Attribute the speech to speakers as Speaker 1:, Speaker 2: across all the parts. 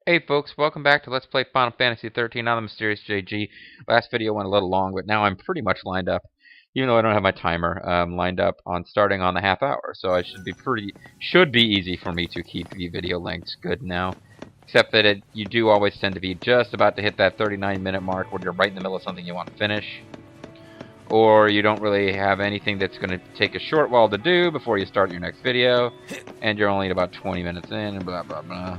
Speaker 1: Hey folks, welcome back to Let's Play Final Fantasy XIII. I'm the Mysterious JG. Last video went a little long, but now I'm pretty much lined up, even though I don't have my timer, lined up on starting on the half hour. So I should be easy for me to keep the video lengths good now. Except that you do always tend to be just about to hit that 39-minute mark where you're right in the middle of something you want to finish. Or you don't really have anything that's going to take a short while to do before you start your next video, and you're only at about 20 minutes in, and blah blah blah.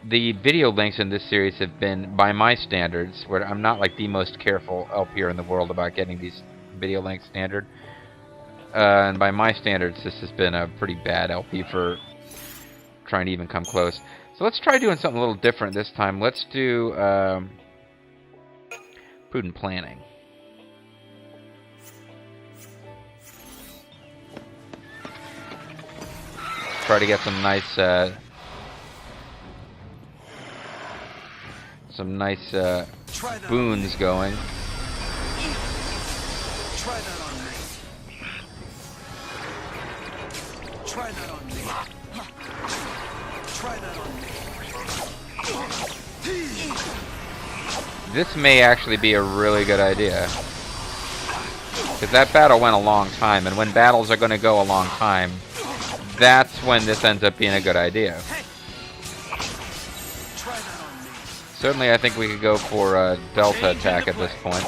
Speaker 1: The video lengths in this series have been, by my standards, where I'm not like the most careful LPer in the world about getting these video lengths standard, and by my standards, this has been a pretty bad LP for trying to even come close. So let's try doing something a little different this time. Let's do prudent planning. Try to get some nice boons going.
Speaker 2: Try that on me. Try that on me. Try that on me.
Speaker 1: This may actually be a really good idea. Because that battle went a long time, and when battles are going to go a long time, that's when this ends up being a good idea. Certainly, I think we could go for a Delta attack at this point.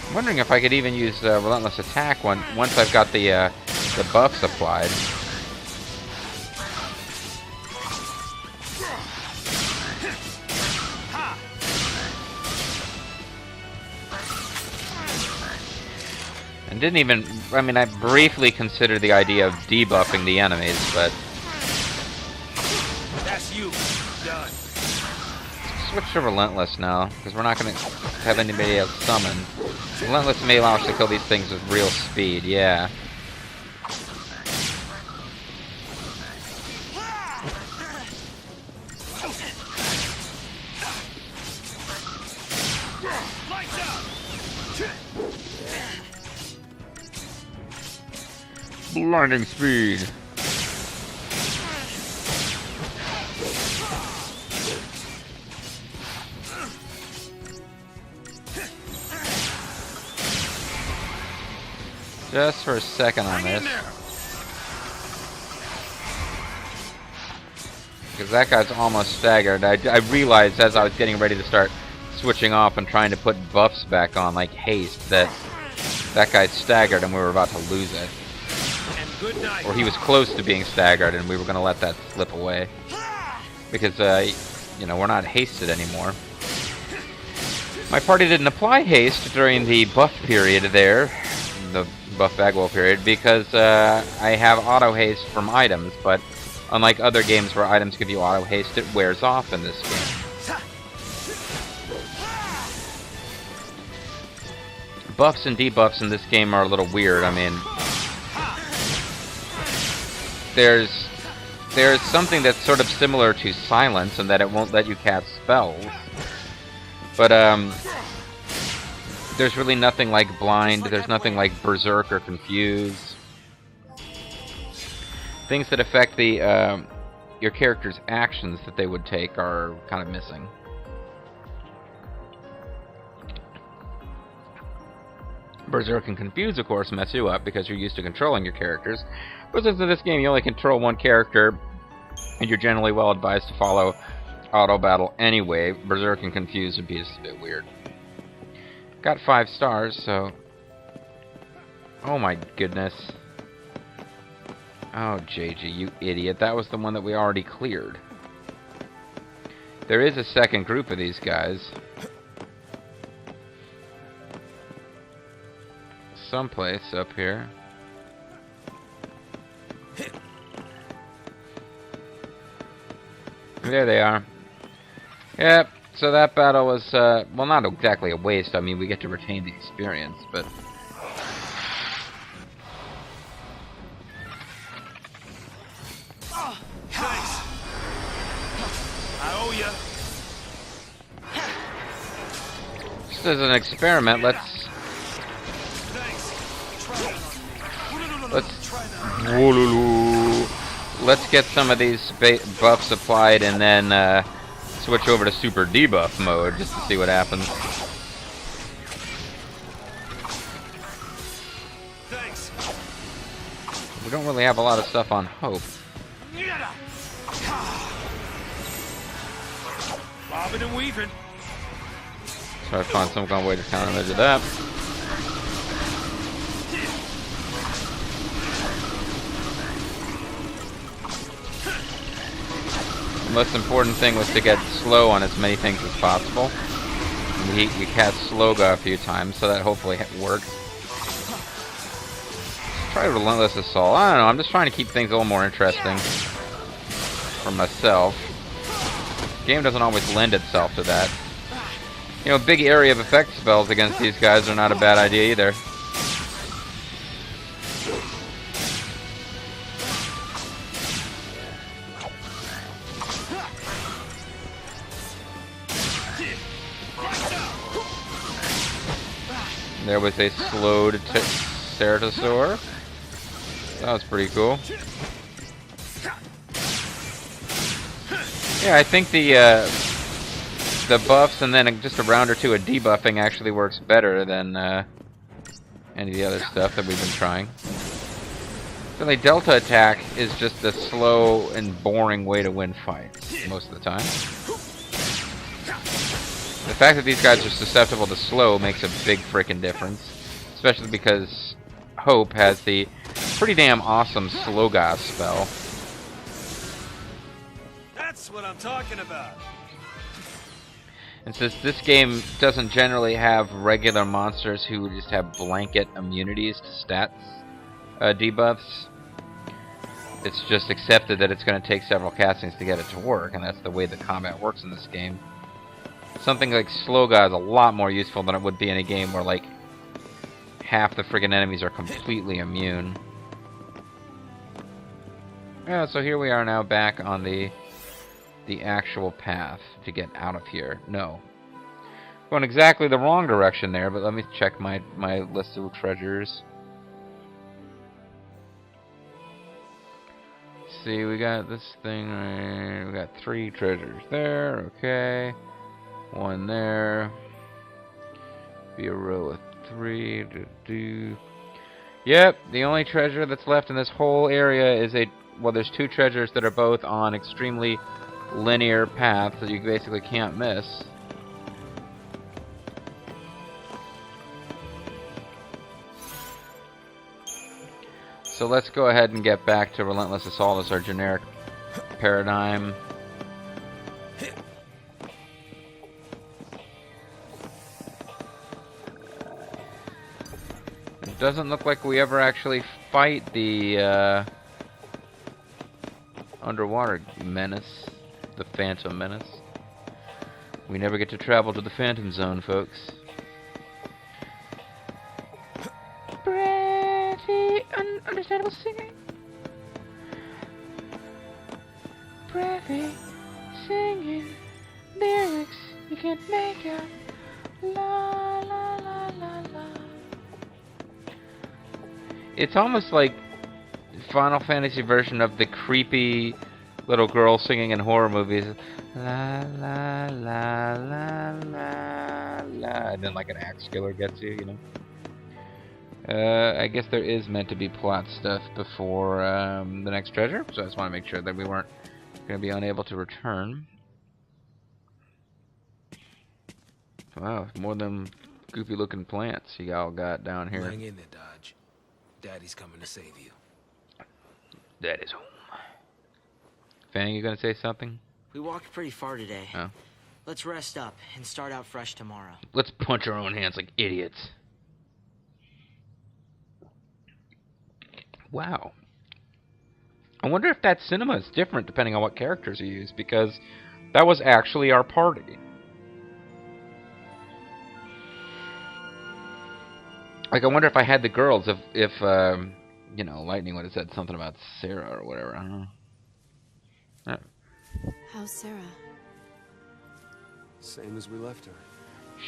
Speaker 1: I'm wondering if I could even use Relentless Attack once I've got the buffs applied. And didn't even, I mean, I briefly considered the idea of debuffing the enemies, but...
Speaker 2: That's you. Done.
Speaker 1: Switch to Relentless now, because we're not going to have anybody else summoned. Relentless may allow us to kill these things with real speed, yeah. Blinding speed. Just for a second on this. Because that guy's almost staggered. I realized as I was getting ready to start switching off and trying to put buffs back on, like haste, that guy's staggered and we were about to lose it. Or he was close to being staggered and we were going to let that slip away. Because, you know, we're not hasted anymore. My party didn't apply haste during the buff period there. The buff Bagwell period, because I have auto haste from items, but unlike other games where items give you auto haste, it wears off in this game. Buffs and debuffs in this game are a little weird. I mean, there's something that's sort of similar to silence in that it won't let you cast spells, but there's really nothing like blind, there's nothing like berserk or confuse. Things that affect the your character's actions that they would take are kind of missing. Berserk and confuse, of course, mess you up because you're used to controlling your characters. But since in this game you only control one character, and you're generally well advised to follow auto battle anyway, Berserk and confuse would be just a bit weird. Got 5 stars, so... Oh my goodness. Oh, JG, you idiot. That was the one that we already cleared. There is a second group of these guys. Someplace up here. There they are. Yep, so that battle was, well, not exactly a waste. I mean, we get to retain the experience, but...
Speaker 2: Oh, thanks. I owe ya.
Speaker 1: Just as an experiment, let's...
Speaker 2: Thanks. Try that on me.
Speaker 1: Let's...
Speaker 2: Try that.
Speaker 1: Let's get some of these buffs applied and then, switch over to super debuff mode just to see what happens.
Speaker 2: Thanks.
Speaker 1: We don't really have a lot of stuff on hope.
Speaker 2: Bobbing and weaving.
Speaker 1: Try to find some kind of way to countermeasure that. The most important thing was to get slow on as many things as possible. And we cast Sloga a few times, so that hopefully worked. Try Relentless Assault. I don't know, I'm just trying to keep things a little more interesting for myself. The game doesn't always lend itself to that. You know, big area of effect spells against these guys are not a bad idea either. There was a slowed Ceratosaur. That was pretty cool. Yeah, I think the buffs and then just a round or two of debuffing actually works better than any of the other stuff that we've been trying. Certainly, Delta Attack is just a slow and boring way to win fights most of the time. The fact that these guys are susceptible to slow makes a big frickin' difference. Especially because Hope has the pretty damn awesome Slow Gas spell.
Speaker 2: That's what I'm talking about.
Speaker 1: And since this game doesn't generally have regular monsters who just have blanket immunities to stats debuffs, it's just accepted that it's going to take several castings to get it to work, and that's the way the combat works in this game. Something like Sloga is a lot more useful than it would be in a game where, like, half the friggin' enemies are completely immune. Yeah, so here we are now back on the actual path to get out of here. No. Going exactly the wrong direction there, but let me check my list of treasures. See, we got this thing right, we got 3 treasures there, okay. 1 there. Be a row of 3. Yep, the only treasure that's left in this whole area is well, there's 2 treasures that are both on extremely linear paths that you basically can't miss. So let's go ahead and get back to Relentless Assault as our generic paradigm. It doesn't look like we ever actually fight the underwater menace, the Phantom Menace. We never get to travel to the Phantom Zone, folks. Pretty understandable singing. Pretty singing lyrics you can't make out. La la la la la. It's almost like Final Fantasy version of the creepy little girl singing in horror movies. La la la la la la, and then like an axe killer gets you, you know. I guess there is meant to be plot stuff before the next treasure, so I just want to make sure that we weren't going to be unable to return. Wow, more than goofy looking plants you all got down here.
Speaker 2: Hang in there, Dodge. Daddy's coming to save you.
Speaker 1: Daddy's home. Fang, you gonna say something?
Speaker 3: We walked pretty far today.
Speaker 1: Oh.
Speaker 3: Let's rest up and start out fresh tomorrow.
Speaker 1: Let's punch our own hands like idiots. Wow. I wonder if that cinema is different depending on what characters you use, because That was actually our party. Like, I wonder if I had the girls, if you know, Lightning would have said something about Serah or whatever. I don't know.
Speaker 4: How's Serah?
Speaker 2: Same as we left her.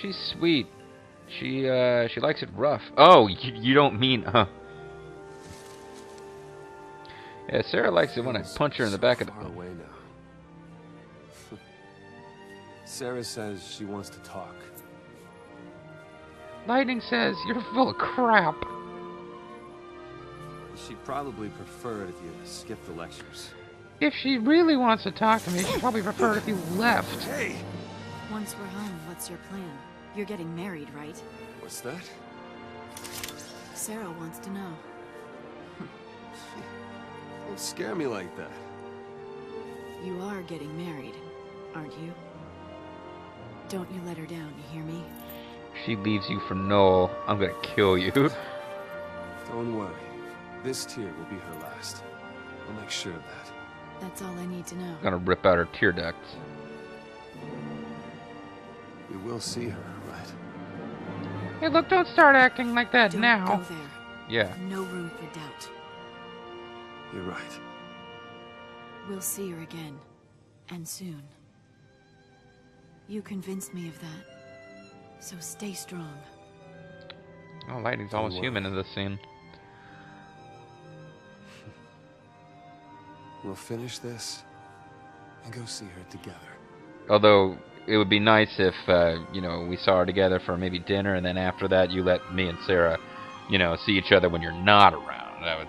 Speaker 1: She's sweet. She likes it rough. Oh, you don't mean, Yeah, Serah likes it when I punch her in the back of the...
Speaker 2: Far away now. Serah says she wants to talk.
Speaker 1: Lightning says you're full of crap.
Speaker 2: She'd probably prefer it if you skipped the lectures.
Speaker 1: If she really wants to talk to me, she'd probably prefer it if you left.
Speaker 2: Hey!
Speaker 4: Once we're home, what's your plan? You're getting married, right?
Speaker 2: What's that?
Speaker 4: Serah wants to know.
Speaker 2: Don't scare me like that.
Speaker 4: You are getting married, aren't you? Don't you let her down, you hear me?
Speaker 1: If she leaves you for Noel, I'm gonna kill you.
Speaker 2: Don't worry. This tear will be her last. I'll make sure of that.
Speaker 4: That's all I need to know.
Speaker 1: I'm gonna rip out her tear ducts.
Speaker 2: We will see her, right?
Speaker 1: Hey, look, don't start acting like that
Speaker 4: Don't
Speaker 1: now.
Speaker 4: go there.
Speaker 1: Yeah.
Speaker 4: No room for doubt.
Speaker 2: You're right.
Speaker 4: We'll see her again. And soon. You convinced me of that. So stay strong.
Speaker 1: Oh, Lightning's almost human in this scene.
Speaker 2: We'll finish this and go see her together.
Speaker 1: Although, it would be nice if, you know, we saw her together for maybe dinner, and then after that you let me and Serah, you know, see each other when you're not around. That would,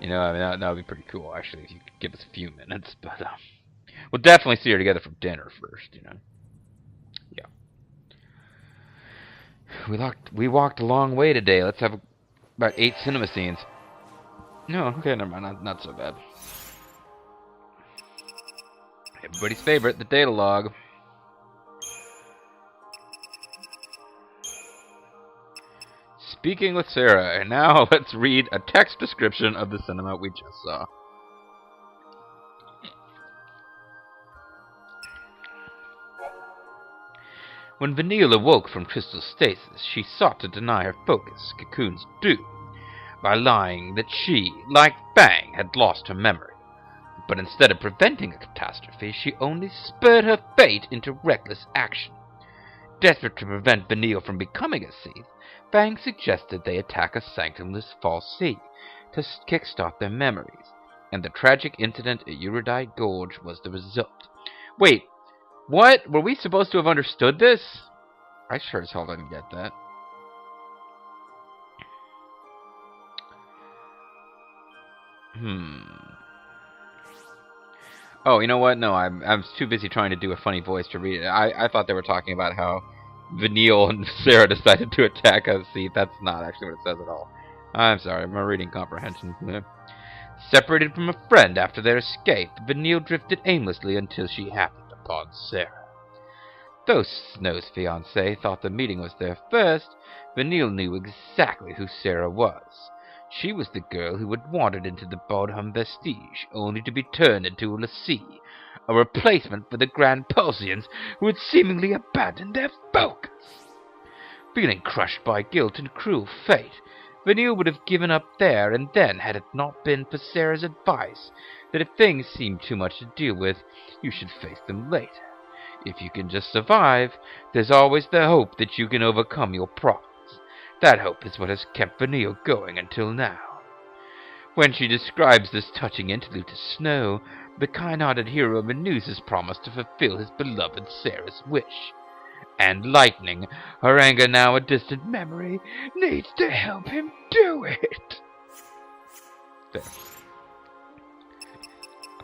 Speaker 1: you know, I mean, that would be pretty cool, actually, if you could give us a few minutes. But, we'll definitely see her together for dinner first, you know. Yeah. We walked a long way today. Let's have about 8 cinema scenes. No, okay, never mind. Not so bad. Everybody's favorite, the data log. Speaking with Serah, and now let's read a text description of the cinema we just saw. When Vanille awoke from crystal stasis, she sought to deny her focus, Cocoon's do, by lying that she, like Fang, had lost her memory. But instead of preventing a catastrophe, she only spurred her fate into reckless action. Desperate to prevent Vanille from becoming a Seath, Fang suggested they attack a sanctumless false sea to kickstart their memories, and the tragic incident at Erudite Gorge was the result. Wait, what? Were we supposed to have understood this? I sure as hell didn't get that. Oh, you know what? No, I'm too busy trying to do a funny voice to read it. I thought they were talking about how Vanille and Serah decided to attack us. See, that's not actually what it says at all. I'm sorry, my reading comprehension. Separated from a friend after their escape, Vanille drifted aimlessly until she happened upon Serah. Though Snow's fiance thought the meeting was their first, Vanille knew exactly who Serah was. She was the girl who had wandered into the Bodham Vestige, only to be turned into a lassie, a replacement for the Grand Pulsians who had seemingly abandoned their focus. Feeling crushed by guilt and cruel fate, Vanille would have given up there and then had it not been for Serah's advice that if things seem too much to deal with, you should face them later. If you can just survive, there's always the hope that you can overcome your problems. That hope is what has kept Vanille going until now. When she describes this touching interlude to Snow, the kind-hearted hero renews his promise to fulfill his beloved Serah's wish. And Lightning, her anger now a distant memory, needs to help him do it. There.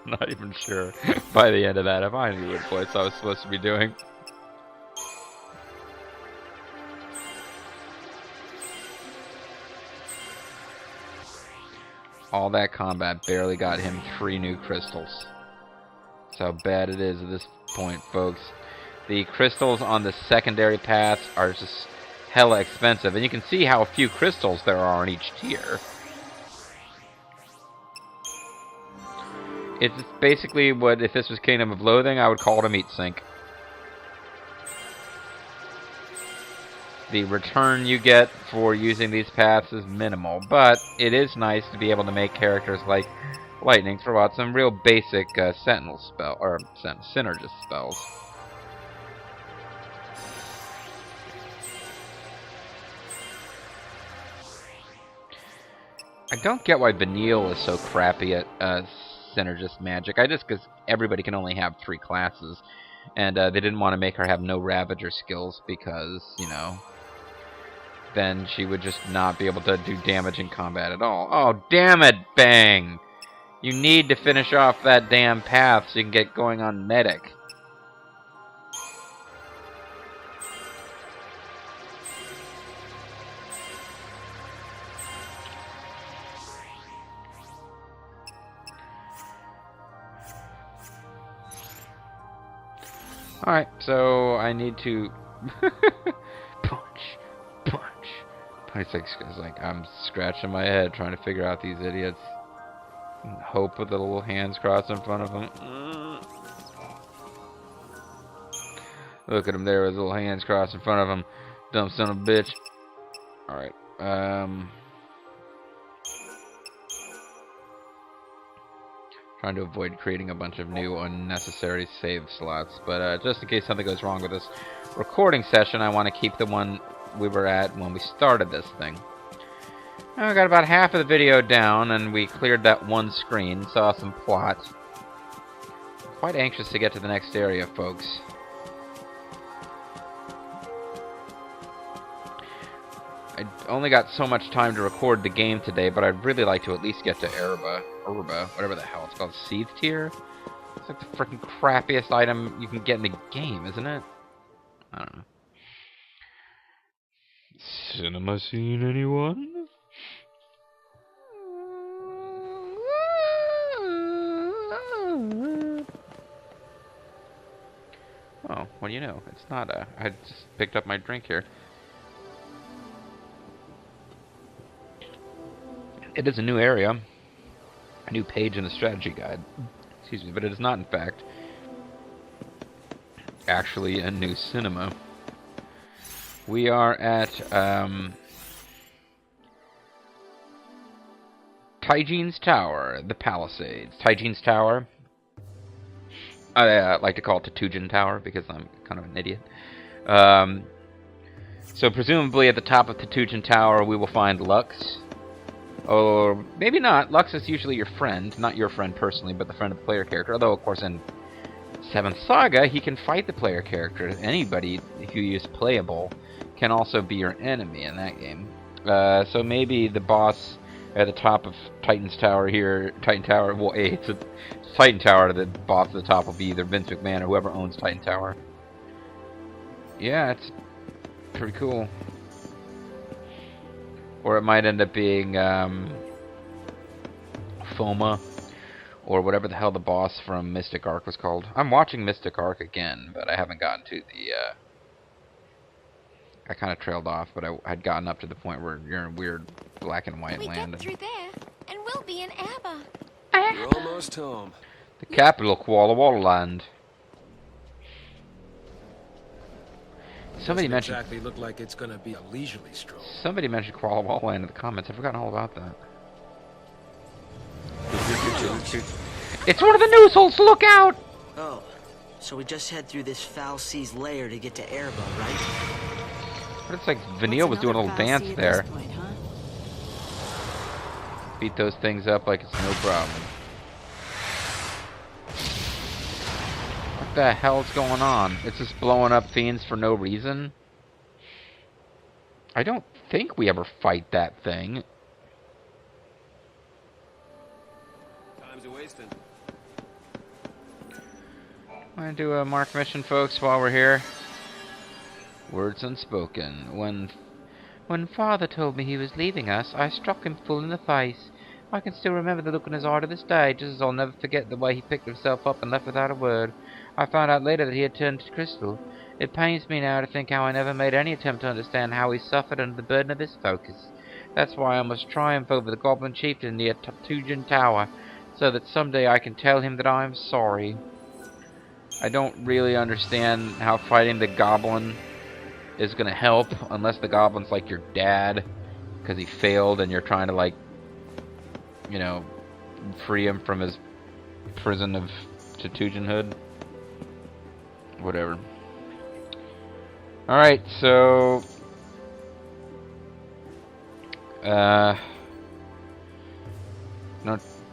Speaker 1: I'm not even sure by the end of that if I knew what voice I was supposed to be doing. All that combat barely got him 3 new crystals. That's how bad it is at this point, folks. The crystals on the secondary paths are just hella expensive, and you can see how few crystals there are on each tier. It's basically what, if this was Kingdom of Loathing, I would call it a meat sink. The return you get for using these paths is minimal, but it is nice to be able to make characters like Lightning throw out some real basic Sentinel spell or synergist spells. I don't get why Vanille is so crappy at synergist magic. I just because everybody can only have 3 classes, and they didn't want to make her have no Ravager skills because, you know, then she would just not be able to do damage in combat at all. Oh, damn it, Bang! You need to finish off that damn path so you can get going on Medic. Alright, so I need to punch. It's like I'm scratching my head trying to figure out these idiots. Hope with the little hands crossed in front of them. Look at him there with his little hands crossed in front of him. Dumb son of a bitch. Alright, trying to avoid creating a bunch of new unnecessary save slots, but just in case something goes wrong with this recording session, I want to keep the one we were at when we started this thing. Now we got about half of the video down, and we cleared that one screen, saw some plot. Quite anxious to get to the next area, folks. I only got so much time to record the game today, but I'd really like to at least get to Erba, whatever the hell it's called, Seethe Tier? It's like the freaking crappiest item you can get in the game, isn't it? I don't know. Cinema scene, anyone? Oh, what do you know? It's not a... I just picked up my drink here. It is a new area. A new page in the strategy guide. Excuse me, but it is not, in fact, actually a new cinema. We are at, Tygene's Tower, the Palisades. Tygene's Tower. I like to call it Tatoogen Tower because I'm kind of an idiot. So presumably at the top of Tatoogen Tower we will find Lux. Or maybe not. Lux is usually your friend. Not your friend personally, but the friend of the player character. Although, of course, in 7th Saga, he can fight the player character. Anybody who is playable can also be your enemy in that game. So maybe the boss at the top of Titan's Tower here, Titan Tower, well, it's Titan Tower, the boss at the top will be either Vince McMahon or whoever owns Titan Tower. Yeah, it's pretty cool. Or it might end up being Foma, or whatever the hell the boss from Mystic Arc was called. I'm watching Mystic Arc again, but I haven't gotten to the... I kind of trailed off, but I had gotten up to the point where you're in weird black and white land.
Speaker 5: We get through there, and we'll be in Abba.
Speaker 2: You're almost home.
Speaker 1: The capital, Kuala Walla Land. Somebody mentioned...
Speaker 6: exactly look like it's gonna be a leisurely stroll.
Speaker 1: Somebody mentioned Kuala Walla Land in the comments. I've forgotten all about that. It's one of the news holes! Look out!
Speaker 3: Oh, so we just head through this foul sea's lair to get to Erba, right?
Speaker 1: But it's like Vanille was doing a little dance there.
Speaker 4: Point, huh?
Speaker 1: Beat those things up like it's no problem. What the hell's going on? It's just blowing up fiends for no reason? I don't think we ever fight that thing.
Speaker 2: Time's a wasting.
Speaker 1: I'm gonna do a mark mission, folks, while we're here. Words unspoken. When Father told me he was leaving us, I struck him full in the face. I can still remember the look in his eye to this day, just as I'll never forget the way he picked himself up and left without a word. I found out later that he had turned to crystal. It pains me now to think how I never made any attempt to understand how he suffered under the burden of this focus. That's why I must triumph over the Goblin Chieftain near Tatoogen Tower. so that someday I can tell him that I'm sorry. I don't really understand how fighting the goblin is gonna help, unless the goblin's like your dad, because he failed and you're trying to, like, you know, free him from his prison of Tatujanhood. Whatever. Alright, so... it'll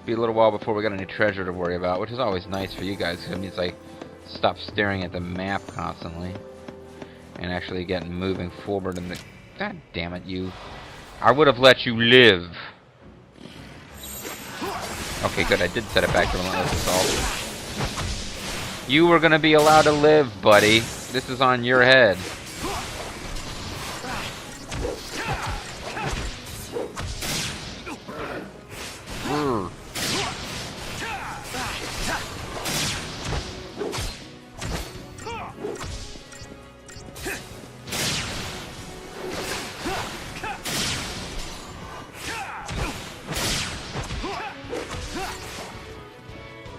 Speaker 1: be a little while before we got any treasure to worry about, which is always nice for you guys, because it means I stop staring at the map constantly and actually get moving forward in the... God damn it, you. I would have let you live. Okay, good, I did set it back to relentless assault. You were gonna be allowed to live, buddy. This is on your head.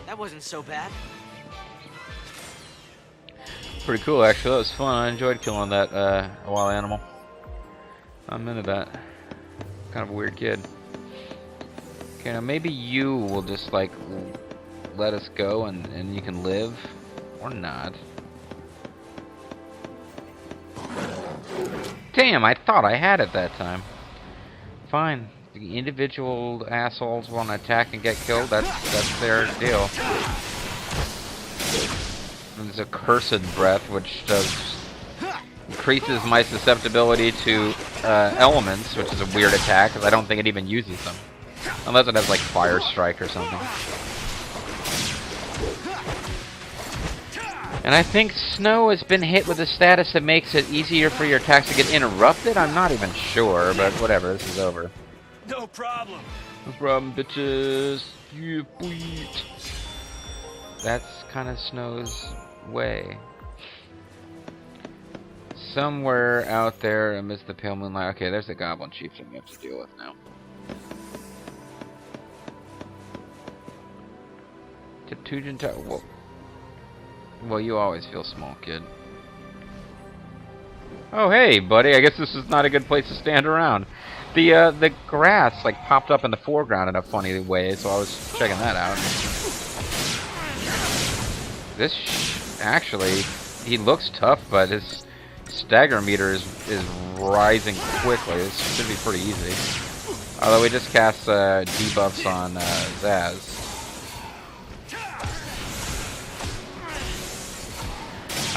Speaker 3: That wasn't so bad.
Speaker 1: Pretty cool, actually. That was fun. I enjoyed killing that wild animal. I'm into that. Kind of a weird kid. Okay, now maybe you will just, like, let us go and you can live. Or not. Damn, I thought I had it that time. Fine. The individual assholes want to attack and get killed. That's their deal. There's a cursed breath, which increases my susceptibility to elements, which is a weird attack, because I don't think it even uses them. Unless it has, like, Fire Strike or something. And I think Snow has been hit with a status that makes it easier for your attacks to get interrupted. I'm not even sure, but whatever, this is over.
Speaker 6: No problem.
Speaker 1: No problem, bitches. Yeah, boy. That's kind of Snow's way. Somewhere out there amidst the pale moonlight. Okay, there's the Goblin Chieftain we have to deal with now. Tatujan Tower. Well, you always feel small, kid. Oh, hey, buddy. I guess this is not a good place to stand around. The grass, like, popped up in the foreground in a funny way, so I was checking that out. This, actually, he looks tough, but his stagger meter is rising quickly. This should be pretty easy. Although we just cast debuffs on Zaz.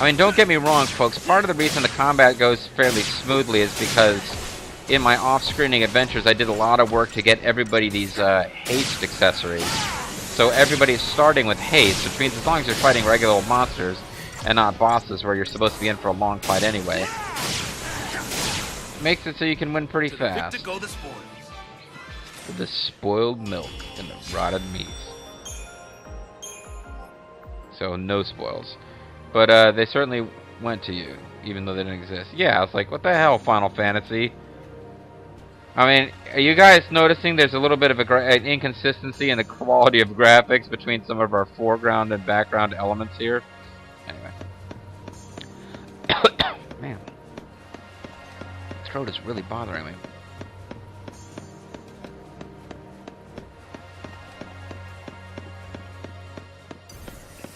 Speaker 1: I mean, don't get me wrong, folks. Part of the reason the combat goes fairly smoothly is because in my off-screening adventures, I did a lot of work to get everybody these haste accessories. So everybody's starting with haste, which means as long as you're fighting regular old monsters and not bosses where you're supposed to be in for a long fight anyway, makes it so you can win pretty fast.
Speaker 6: Go the spoils.
Speaker 1: The spoiled milk and the rotted meat. So no spoils. But they certainly went to you, even though they didn't exist. Yeah, I was like, what the hell, Final Fantasy? I mean, are you guys noticing there's a little bit of an inconsistency in the quality of graphics between some of our foreground and background elements here? Anyway. Man. Throat is really bothering me.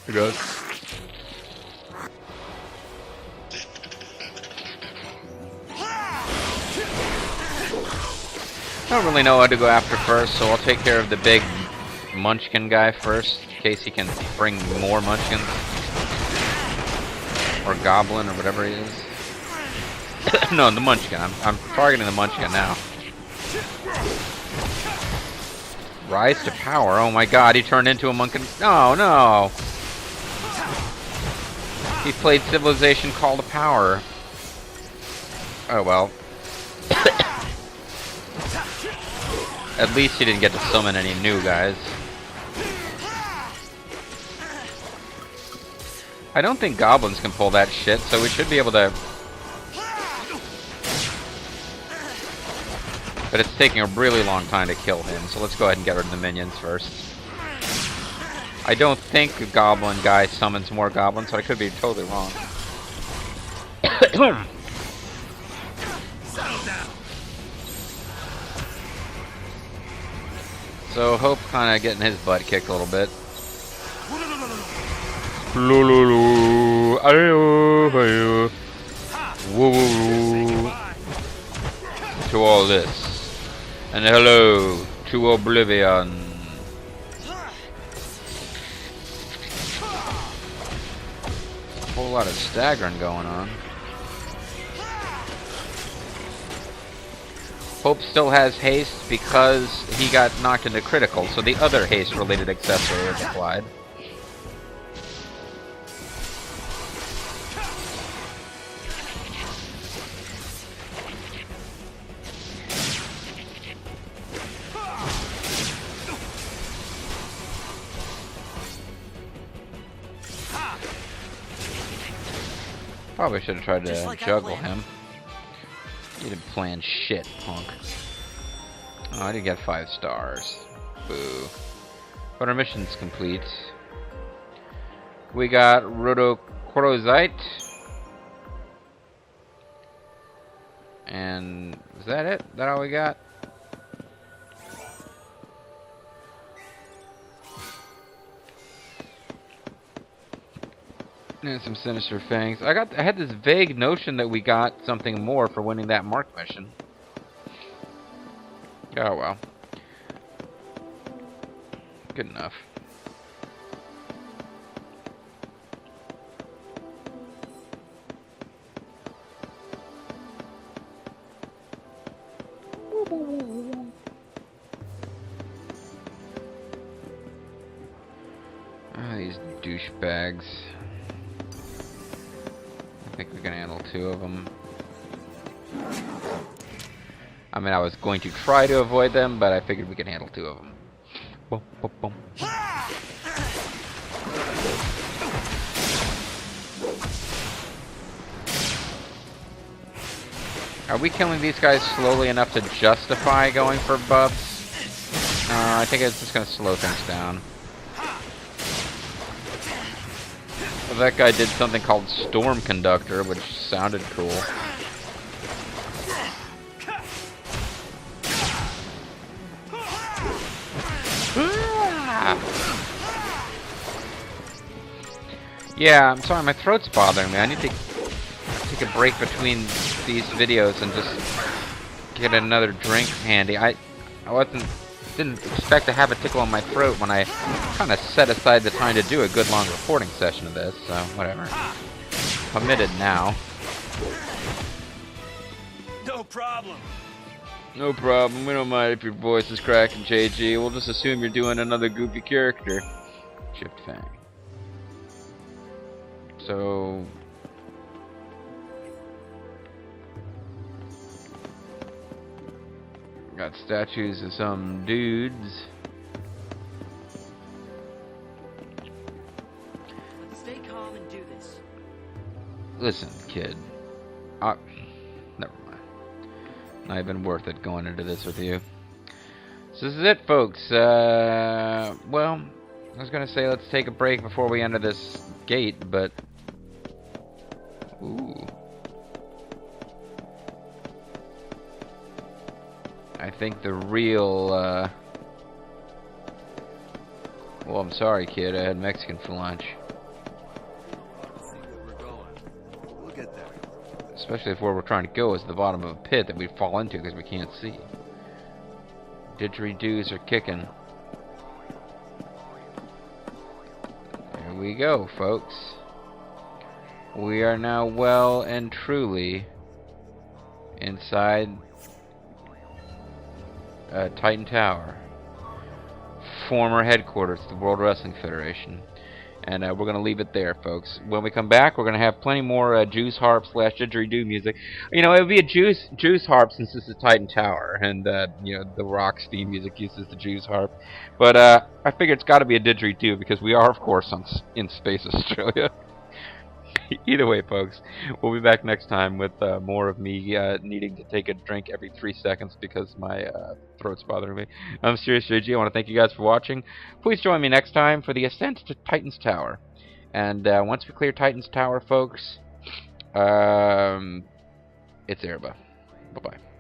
Speaker 1: Here goes. I don't really know what to go after first, so I'll take care of the big munchkin guy first, in case he can bring more munchkins. Or goblin, or whatever he is. No, the munchkin. I'm targeting the munchkin now. Rise to power. Oh my god, he turned into a munchkin. No, no! He played Civilization Call to Power. Oh well. At least he didn't get to summon any new guys. I don't think goblins can pull that shit, so we should be able to... But it's taking a really long time to kill him, so let's go ahead and get rid of the minions first. I don't think the goblin guy summons more goblins, so I could be totally wrong. So Hope kind of getting his butt kicked a little bit. To all this, and hello to oblivion. A whole lot of staggering going on. Hope still has haste because he got knocked into critical, so the other haste-related accessory is applied. Probably should have tried to juggle him. You didn't plan shit, punk. Oh, I did get 5 stars. Boo. But our mission's complete. We got Rhodochrosite. And is that it? Is that all we got? And some Sinister Fangs. I had this vague notion that we got something more for winning that Mark mission. Oh well. Good enough. Ah, these douchebags. I think we can handle 2 of them. I mean, I was going to try to avoid them, but I figured we can handle 2 of them. Boom, boom, boom. Are we killing these guys slowly enough to justify going for buffs? I think it's just going to slow things down. Well, that guy did something called Storm Conductor, which sounded cool. Yeah, I'm sorry, my throat's bothering me. I need to take a break between these videos and just get another drink handy. I didn't expect to have a tickle on my throat when I kind of set aside the time to do a good long recording session of this, so whatever. Committed now.
Speaker 6: No problem.
Speaker 1: No problem, we don't mind if your voice is cracking, JG. We'll just assume you're doing another goofy character. Chipped Fang. So... got statues of some dudes.
Speaker 3: Let's stay calm and do this.
Speaker 1: Listen, kid. Never mind. Not even worth it going into this with you. So this is it, folks. Well, I was gonna say let's take a break before we enter this gate, but... Ooh. I think the real, well, I'm sorry, kid. I had Mexican for lunch.
Speaker 2: We'll get there.
Speaker 1: Especially if where we're trying to go is the bottom of a pit that we fall into because we can't see. Didgeridoos are kicking. Here we go, folks. We are now well and truly inside Titan Tower, former headquarters of the World Wrestling Federation, and we're going to leave it there, folks. When we come back, we're going to have plenty more Juice Harp / Didgeridoo music. You know, it would be a Juice Harp since this is Titan Tower, and you know, the Rock's theme music uses the Juice Harp. But I figure it's got to be a Didgeridoo because we are, of course, in Space Australia. Either way, folks, we'll be back next time with more of me needing to take a drink every 3 seconds because my throat's bothering me. I'm Serious JG. I want to thank you guys for watching. Please join me next time for the ascent to Titan's Tower. And once we clear Titan's Tower, folks, it's Erebah. Bye-bye.